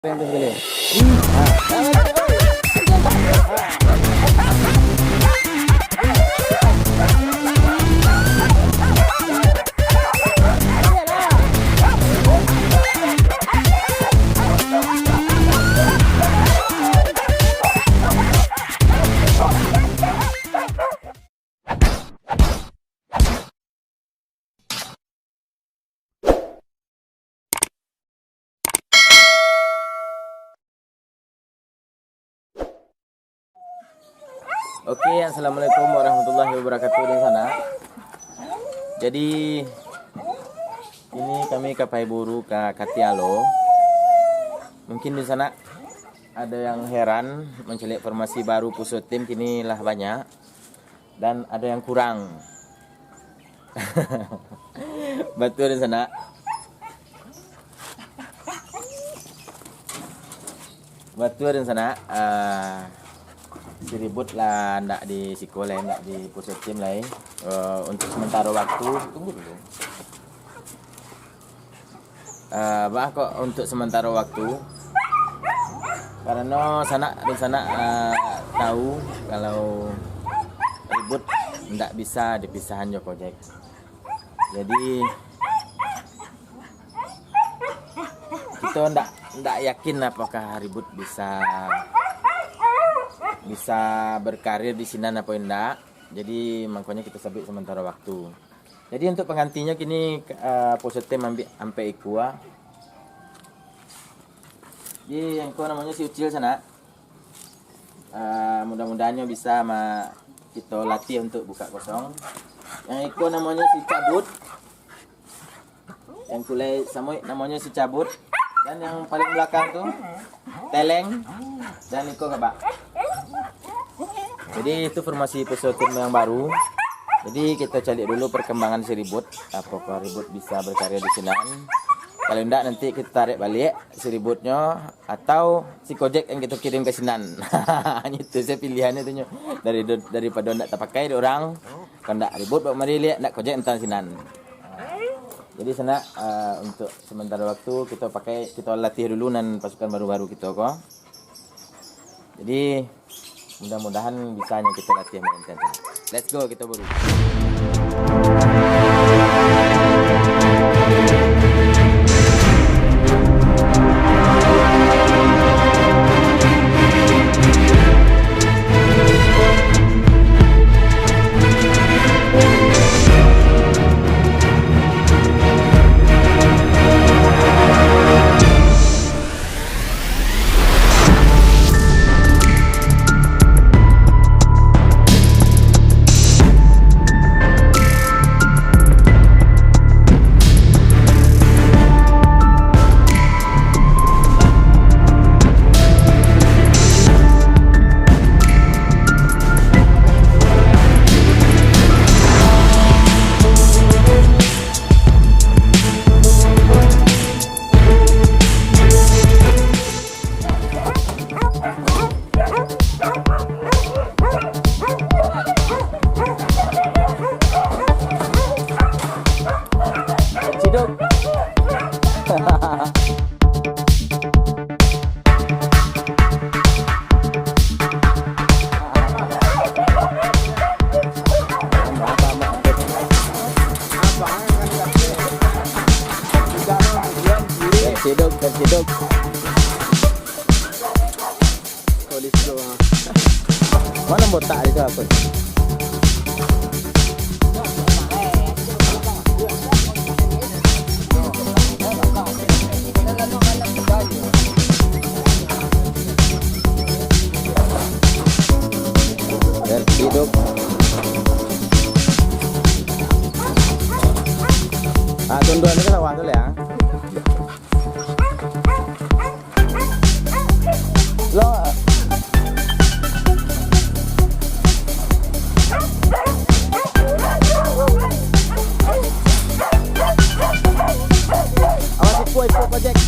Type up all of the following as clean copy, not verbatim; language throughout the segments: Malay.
Yang gini. Oke, assalamualaikum warahmatullahi wabarakatuh di sana. Jadi ini kami kapai buru ke Katialo. Mungkin di sana ada yang heran mencari informasi baru pusat tim kini lah banyak dan ada yang kurang. Betul di sana. Betul di sana. Diribut lah ndak di sekolah, ndak di pusat tim lain. Untuk sementara waktu tunggu dulu. Kok untuk sementara waktu karena di sana tahu kalau ribut ndak bisa dipisahan jo project. Jadi kita ndak yakin apakah ribut bisa berkarir di sini apa enggak. Jadi makanya kita sabit sementara waktu. Jadi untuk penggantinya kini pusat tim sampai Ikua. Jadi yang namanya si Ucil sana. Mudah-mudahannya bisa kita latih untuk buka kosong. Yang Ikua namanya si Cabut. Yang kulai Samoy namanya si Cabut. Dan yang paling belakang tuh Teleng dan Iko Kabak. Jadi itu formasi pusat tim yang baru. Jadi kita cari dulu perkembangan si Ribut. Apakah Ribut bisa berkarya di sini? Kalau enggak nanti kita tarik balik si Ributnya atau si Kojek yang kita kirim ke Sinan. Itu saya pilihannya tuh daripada enggak terpakai orang. Kalau enggak Ribut bawa mari lihat enggak Kojek entar Sinan. Jadi sana untuk sementara waktu kita latih dulu dan pasukan baru-baru kita kok. Jadi mudah-mudahan bisanya kita latihan intens. Let's go, kita buru. Cedok. Kolisco. Mana botak itu apa? Cedok. Tunduan itu lawan dulu ya. Lo awas ikut project.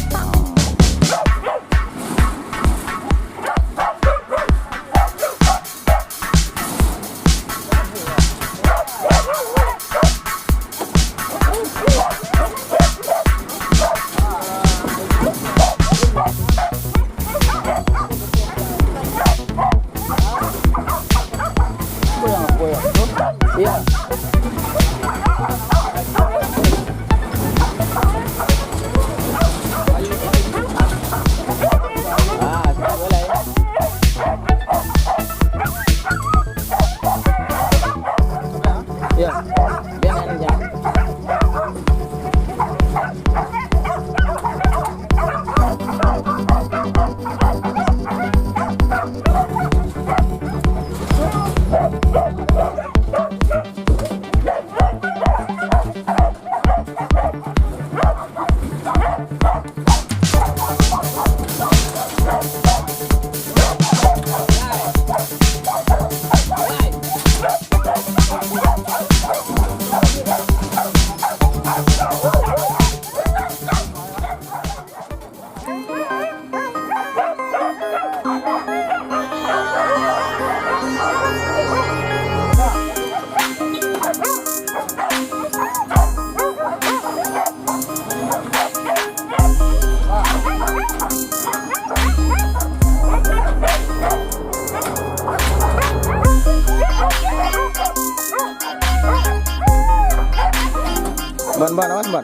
Bon, awas Bon.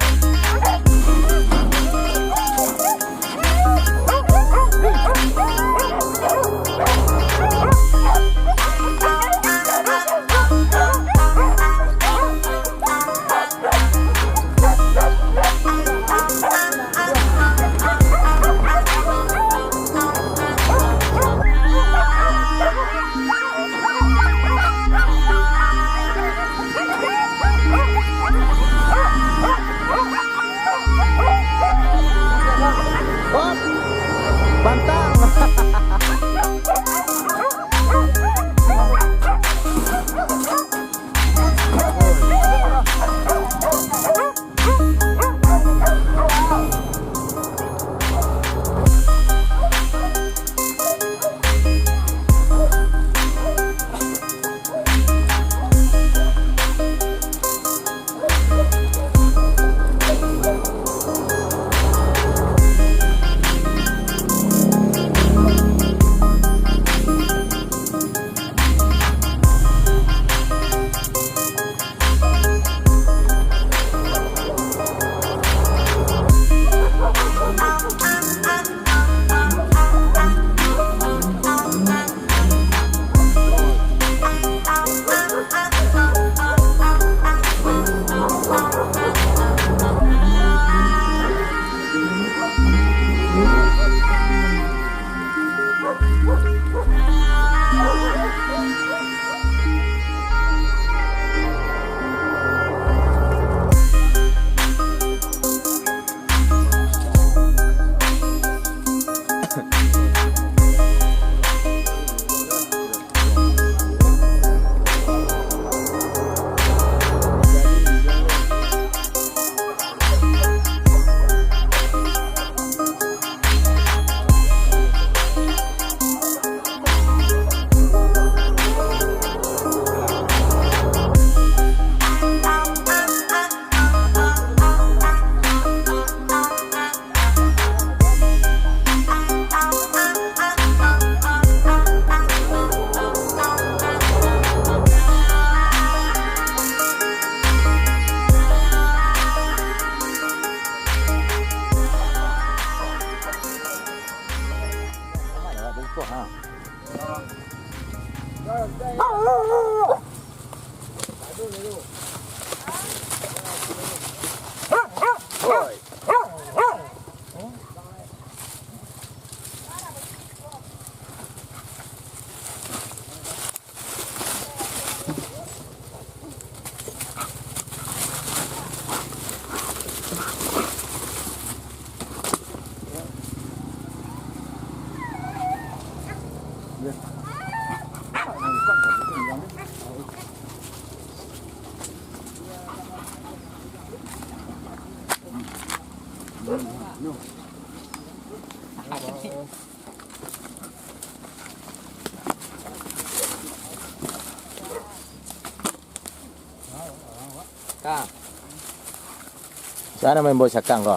Sana main bola sakang kok?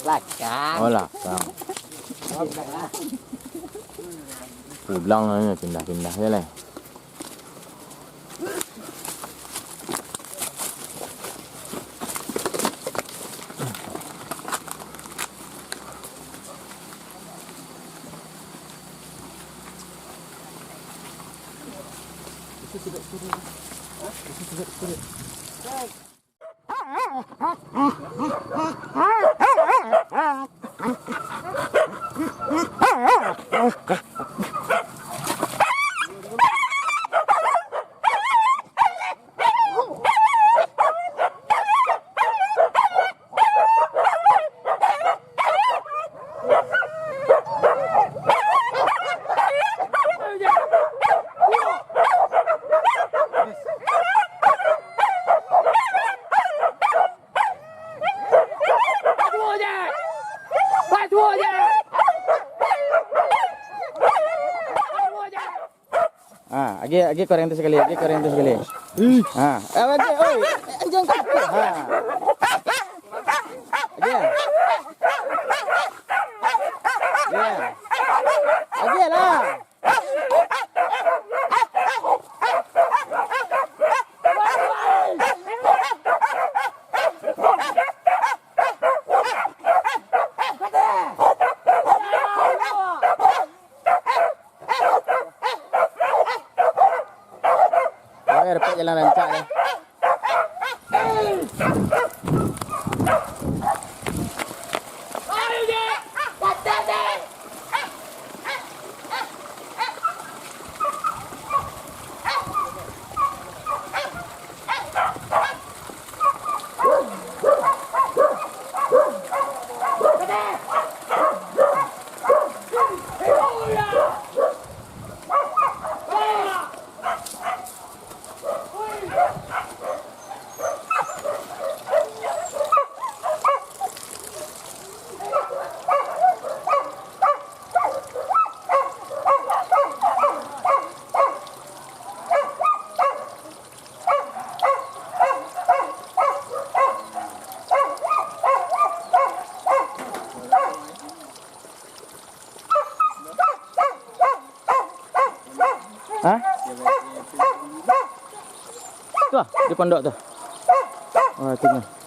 Lakang. Oh lakang. Pulang aja pindah-pindah ya lah. Agi koreng sekali, agi koreng sekali. Agi, oi, jangan kaku. Agi. Agi lah. ya dapat jalan rancak ya. Hah? Tuh, di pondok tuh. Oh, itu nih.